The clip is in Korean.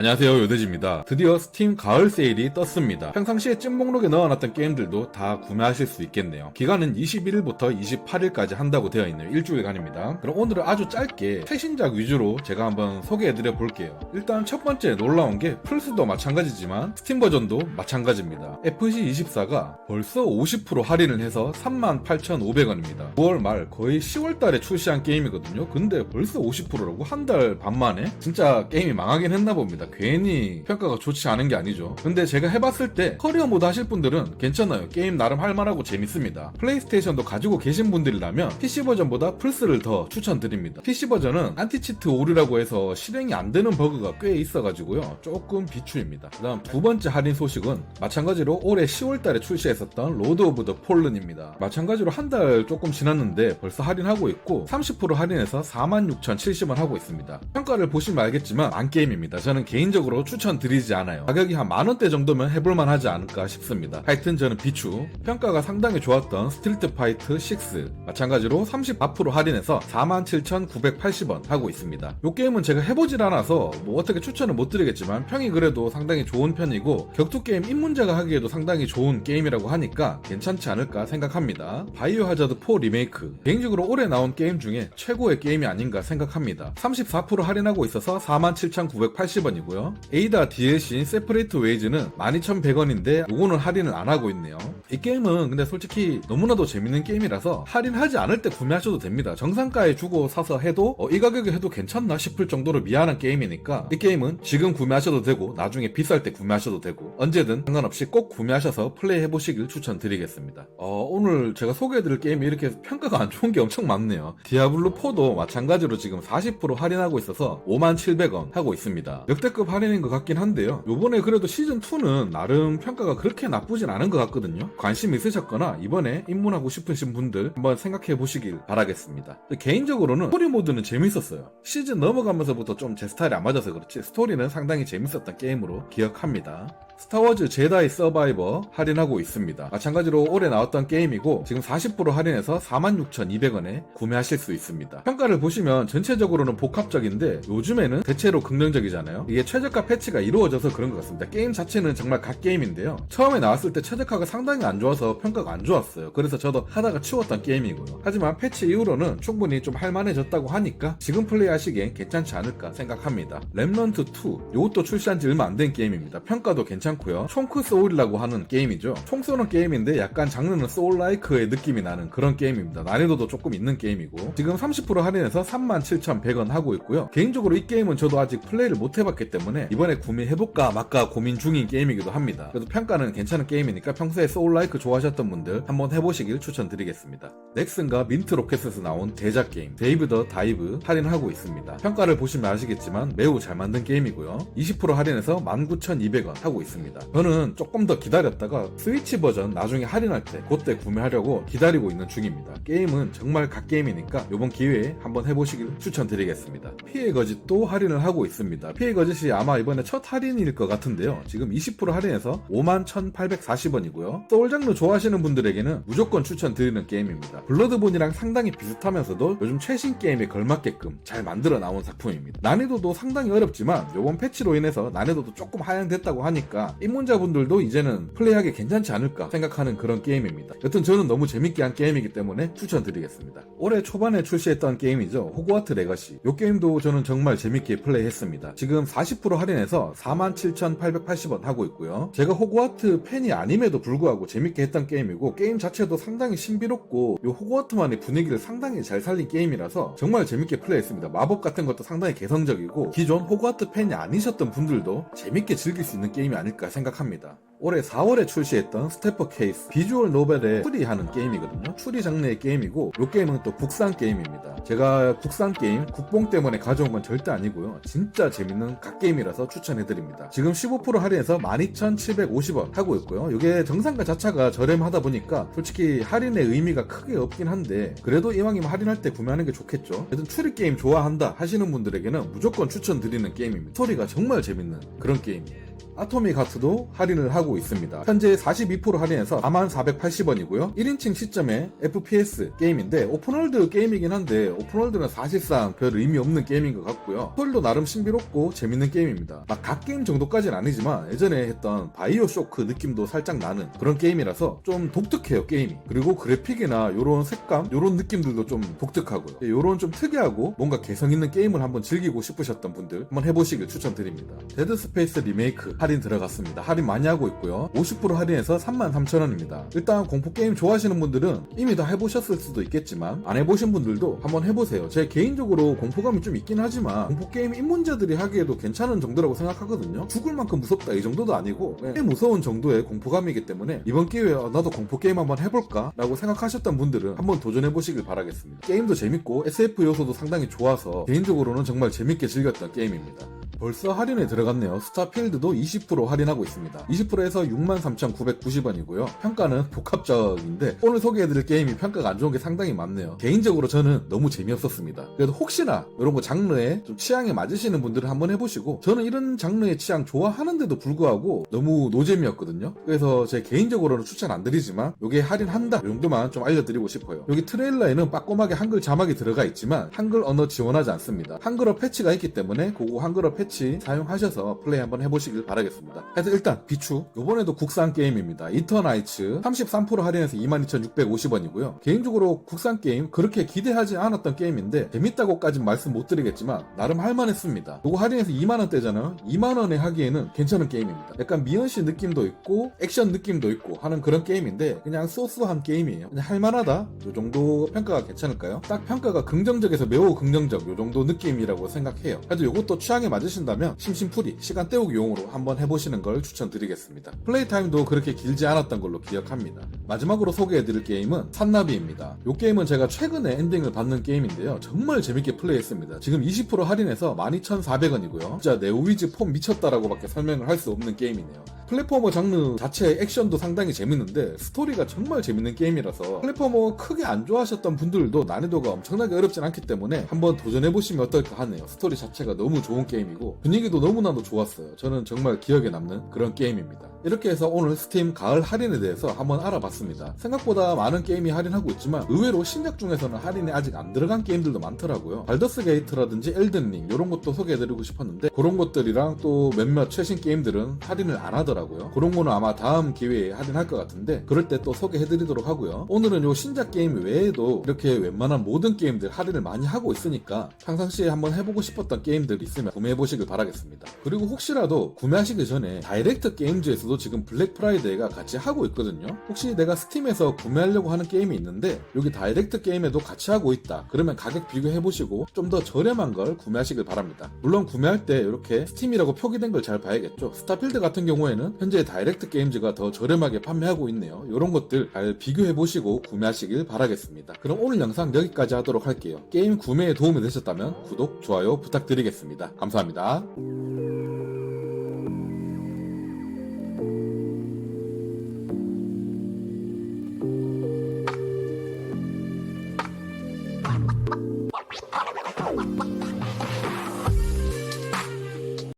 안녕하세요, 요대지입니다. 드디어 스팀 가을 세일이 떴습니다. 평상시에 찐 목록에 넣어놨던 게임들도 다 구매하실 수 있겠네요. 기간은 21일부터 28일까지 한다고 되어 있네요. 일주일간입니다. 그럼 오늘은 아주 짧게 최신작 위주로 제가 한번 소개해드려 볼게요. 일단 첫 번째 놀라운 게 플스도 마찬가지지만 스팀 버전도 마찬가지입니다. FC24가 벌써 50% 할인을 해서 38,500원입니다. 9월 말 거의 10월 달에 출시한 게임이거든요. 근데 벌써 50%라고 한 달 반 만에? 진짜 게임이 망하긴 했나 봅니다. 괜히 평가가 좋지 않은 게 아니죠. 근데 제가 해봤을 때 커리어 모드 하실 분들은 괜찮아요. 게임 나름 할만하고 재밌습니다. 플레이스테이션도 가지고 계신 분들이라면 PC 버전보다 플스를 더 추천드립니다. PC 버전은 안티치트 오류라고 해서 실행이 안 되는 버그가 꽤 있어가지고요. 조금 비추입니다. 그 다음 두 번째 할인 소식은 마찬가지로 올해 10월달에 출시했었던 로드 오브 더 폴른입니다. 마찬가지로 한 달 조금 지났는데 벌써 할인하고 있고 30% 할인해서 46,070원 하고 있습니다. 평가를 보시면 알겠지만 안 게임입니다. 저는 개인적으로 추천드리지 않아요. 가격이 한 만원대 정도면 해볼만 하지 않을까 싶습니다. 하여튼 저는 비추. 평가가 상당히 좋았던 스트리트 파이트 6 마찬가지로 34% 할인해서 47,980원 하고 있습니다. 이 게임은 제가 해보질 않아서 뭐 어떻게 추천을 못 드리겠지만 평이 그래도 상당히 좋은 편이고 격투 게임 입문자가 하기에도 상당히 좋은 게임이라고 하니까 괜찮지 않을까 생각합니다. 바이오 하자드 4 리메이크. 개인적으로 올해 나온 게임 중에 최고의 게임이 아닌가 생각합니다. 34% 할인하고 있어서 47,980원이고요. 에이다 DLC인 세퍼레이트 웨이즈는 12,100원인데 요거는 할인을 안 하고 있네요. 이 게임은 근데 솔직히 너무나도 재밌는 게임이라서 할인하지 않을 때 구매하셔도 됩니다. 정상가에 주고 사서 해도 이 가격에 해도 괜찮나 싶을 정도로 미안한 게임이니까 이 게임은 지금 구매하셔도 되고 나중에 비쌀 때 구매하셔도 되고 언제든 상관없이 꼭 구매하셔서 플레이 해보시길 추천드리겠습니다. 오늘 제가 소개해드릴 게임이 이렇게 평가가 안 좋은 게 엄청 많네요. 디아블로4도 마찬가지로 지금 40% 할인하고 있어서 57,100원 하고 있습니다. 역대급 할인인 것 같긴 한데요. 요번에 그래도 시즌2는 나름 평가가 그렇게 나쁘진 않은 것 같거든요. 관심 있으셨거나 이번에 입문하고 싶으신 분들 한번 생각해 보시길 바라겠습니다. 개인적으로는 스토리 모드는 재밌었어요. 시즌 넘어가면서부터 좀 제 스타일이 안 맞아서 그렇지 스토리는 상당히 재밌었던 게임으로 기억합니다. 스타워즈 제다이 서바이버 할인하고 있습니다. 마찬가지로 올해 나왔던 게임이고 지금 40% 할인해서 46,200원에 구매하실 수 있습니다. 평가를 보시면 전체적으로는 복합적인데 요즘에는 대체로 긍정적이잖아요. 이게 최저가 패치가 이루어져서 그런 것 같습니다. 게임 자체는 정말 갓게임인데요. 처음에 나왔을 때 최저가가 상당히 안 좋아서 평가가 안 좋았어요. 그래서 저도 하다가 치웠던 게임이고요. 하지만 패치 이후로는 충분히 좀 할만해졌다고 하니까 지금 플레이하시기엔 괜찮지 않을까 생각합니다. 렘넌트2 이것도 출시한 지 얼마 안 된 게임입니다. 평가도 괜찮고요. 총크 소울이라고 하는 게임이죠. 총 쏘는 게임인데 약간 장르는 소울라이크의 느낌이 나는 그런 게임입니다. 난이도도 조금 있는 게임이고 지금 30% 할인해서 37,100원 하고 있고요. 개인적으로 이 게임은 저도 아직 플레이를 못 해봤기 때문에 이번에 구매해볼까 말까 고민 중인 게임이기도 합니다. 그래도 평가는 괜찮은 게임이니까 평소에 소울라이크 좋아하셨던 분들 한번 해보시길 추천드리겠습니다. 넥슨과 민트 로켓에서 나온 대작 게임 데이브 더 다이브 할인하고 있습니다. 평가를 보시면 아시겠지만 매우 잘 만든 게임이고요. 20% 할인해서 19,200원 하고 있습니다. 저는 조금 더 기다렸다가 스위치 버전 나중에 할인할 때 그때 구매하려고 기다리고 있는 중입니다. 게임은 정말 갓게임이니까 이번 기회에 한번 해보시길 추천드리겠습니다. 피해 거짓도 할인을 하고 있습니다. 피해 거짓이 아마 이번에 첫 할인일 것 같은데요. 지금 20% 할인해서 51,840원이고요. 소울 장르 좋아하시는 분들에게는 무조건 추천드리는 게임입니다. 블러드본이랑 상당히 비슷하면서도 요즘 최신 게임에 걸맞게끔 잘 만들어 나온 작품입니다. 난이도도 상당히 어렵지만 이번 패치로 인해서 난이도도 조금 하향됐다고 하니까 입문자분들도 이제는 플레이하기 괜찮지 않을까 생각하는 그런 게임입니다. 여튼 저는 너무 재밌게 한 게임이기 때문에 추천드리겠습니다. 올해 초반에 출시했던 게임이죠. 호그와트 레거시. 이 게임도 저는 정말 재밌게 플레이했습니다. 지금 40% 할인해서 47,880원 하고 있고요. 제가 호그와트 팬이 아님에도 불구하고 재밌게 했던 게임이고 게임 자체도 상당히 신비롭고 이 호그와트만의 분위기를 상당히 잘 살린 게임이라서 정말 재밌게 플레이했습니다. 마법 같은 것도 상당히 개성적이고 기존 호그와트 팬이 아니셨던 분들도 재밌게 즐길 수 있는 게임이 아닐까 생각합니다. 올해 4월에 출시했던 스테퍼 케이스 비주얼 노벨의 추리하는 게임이거든요. 추리 장르의 게임이고 이 게임은 또 국산 게임입니다. 제가 국산 게임 국뽕 때문에 가져온 건 절대 아니고요. 진짜 재밌는 갓게임이라서 추천해드립니다. 지금 15% 할인해서 12,750원 하고 있고요. 이게 정상가 자체가 저렴하다 보니까 솔직히 할인의 의미가 크게 없긴 한데 그래도 이왕이면 할인할 때 구매하는 게 좋겠죠. 여튼 추리 게임 좋아한다 하시는 분들에게는 무조건 추천드리는 게임입니다. 스토리가 정말 재밌는 그런 게임이에요. 아토믹 하트도 할인을 하고 있습니다. 현재 42% 할인해서 4480원이고요. 1인칭 시점의 FPS 게임인데 오픈월드 게임이긴 한데 오픈월드는 사실상 별 의미 없는 게임인 것 같고요. 스토리도 나름 신비롭고 재밌는 게임입니다. 막 갓게임 정도까지는 아니지만 예전에 했던 바이오 쇼크 느낌도 살짝 나는 그런 게임이라서 좀 독특해요, 게임이. 그리고 그래픽이나 요런 색감, 요런 느낌들도 좀 독특하고요. 요런 좀 특이하고 뭔가 개성 있는 게임을 한번 즐기고 싶으셨던 분들 한번 해보시길 추천드립니다. 데드 스페이스 리메이크 할인 들어갔습니다. 할인 많이 하고 있고요. 50% 할인해서 33,000원입니다. 일단 공포 게임 좋아하시는 분들은 이미 다 해보셨을 수도 있겠지만 안 해보신 분들도 한번 해보세요. 제 개인적으로 공포감이 좀 있긴 하지만 공포 게임 입문자들이 하기에도 괜찮은 정도라고 생각하거든요. 죽을 만큼 무섭다 이 정도도 아니고 꽤 무서운 정도의 공포감이기 때문에 이번 기회에 나도 공포 게임 한번 해볼까 라고 생각하셨던 분들은 한번 도전해보시길 바라겠습니다. 게임도 재밌고 SF 요소도 상당히 좋아서 개인적으로는 정말 재밌게 즐겼던 게임입니다. 벌써 할인에 들어갔네요. 스타필드도 20% 할인하고 있습니다. 20%에서 63,990원이고요. 평가는 복합적인데 오늘 소개해드릴 게임이 평가가 안 좋은 게 상당히 많네요. 개인적으로 저는 너무 재미없었습니다. 그래도 혹시나 이런 거 장르에 좀 취향에 맞으시는 분들은 한번 해보시고 저는 이런 장르의 취향 좋아하는데도 불구하고 너무 노잼이었거든요. 그래서 제 개인적으로는 추천 안 드리지만 요게 할인한다 이 정도만 좀 알려드리고 싶어요. 여기 트레일러에는 빠꼼하게 한글 자막이 들어가 있지만 한글 언어 지원하지 않습니다. 한글어 패치가 있기 때문에 그거 한글어 패치 사용하셔서 플레이 한번 해보시길 바라겠습니다. 그래서 일단 비추 요번에도 국산 게임입니다. 이터나이츠 33% 할인해서 22,650원이고요. 개인적으로 국산 게임 그렇게 기대하지 않았던 게임인데 재밌다고까지는 말씀 못 드리겠지만 나름 할만했습니다. 요거 할인해서 2만원대잖아요. 2만원에 하기에는 괜찮은 게임입니다. 약간 미연씨 느낌도 있고 액션 느낌도 있고 하는 그런 게임인데 그냥 소소한 게임이에요. 그냥 할만하다 요 정도 평가가 괜찮을까요? 딱 평가가 긍정적에서 매우 긍정적 요 정도 느낌이라고 생각해요. 그래도 요것도 취향에 맞으신다면 심심풀이 시간 때우기 용으로 한번 해보시는 걸 추천드리겠습니다. 플레이 타임도 그렇게 길지 않았던 걸로 기억합니다. 마지막으로 소개해드릴 게임은 산나비입니다. 이 게임은 제가 최근에 엔딩을 받는 게임인데요. 정말 재밌게 플레이했습니다. 지금 20% 할인해서 12,400원이고요. 진짜 네오위즈 폼 미쳤다라고 밖에 설명을 할 수 없는 게임이네요. 플랫포머 장르 자체의 액션도 상당히 재밌는데 스토리가 정말 재밌는 게임이라서 플랫포머 크게 안 좋아하셨던 분들도 난이도가 엄청나게 어렵진 않기 때문에 한번 도전해보시면 어떨까 하네요. 스토리 자체가 너무 좋은 게임이고 분위기도 너무나도 좋았어요. 저는 정말 기억에 남는 그런 게임입니다. 이렇게 해서 오늘 스팀 가을 할인에 대해서 한번 알아봤습니다. 생각보다 많은 게임이 할인하고 있지만 의외로 신작 중에서는 할인이 아직 안 들어간 게임들도 많더라고요. 발더스 게이트라든지 엘든링 이런 것도 소개해드리고 싶었는데 그런 것들이랑 또 몇몇 최신 게임들은 할인을 안 하더라고요. 그런 거는 아마 다음 기회에 할인할 것 같은데 그럴 때 또 소개해드리도록 하고요. 오늘은 요 신작 게임 외에도 이렇게 웬만한 모든 게임들 할인을 많이 하고 있으니까 평상시에 한번 해보고 싶었던 게임들 있으면 구매해보시길 바라겠습니다. 그리고 혹시라도 구매하시기 전에 다이렉트 게임즈에서도 지금 블랙 프라이데이가 같이 하고 있거든요. 혹시 내가 스팀에서 구매하려고 하는 게임이 있는데 여기 다이렉트 게임에도 같이 하고 있다 그러면 가격 비교해보시고 좀 더 저렴한 걸 구매하시길 바랍니다. 물론 구매할 때 이렇게 스팀이라고 표기된 걸 잘 봐야겠죠. 스타필드 같은 경우에는 현재 다이렉트 게임즈가 더 저렴하게 판매하고 있네요. 이런 것들 잘 비교해보시고 구매하시길 바라겠습니다. 그럼 오늘 영상 여기까지 하도록 할게요. 게임 구매에 도움이 되셨다면 구독, 좋아요 부탁드리겠습니다. 감사합니다.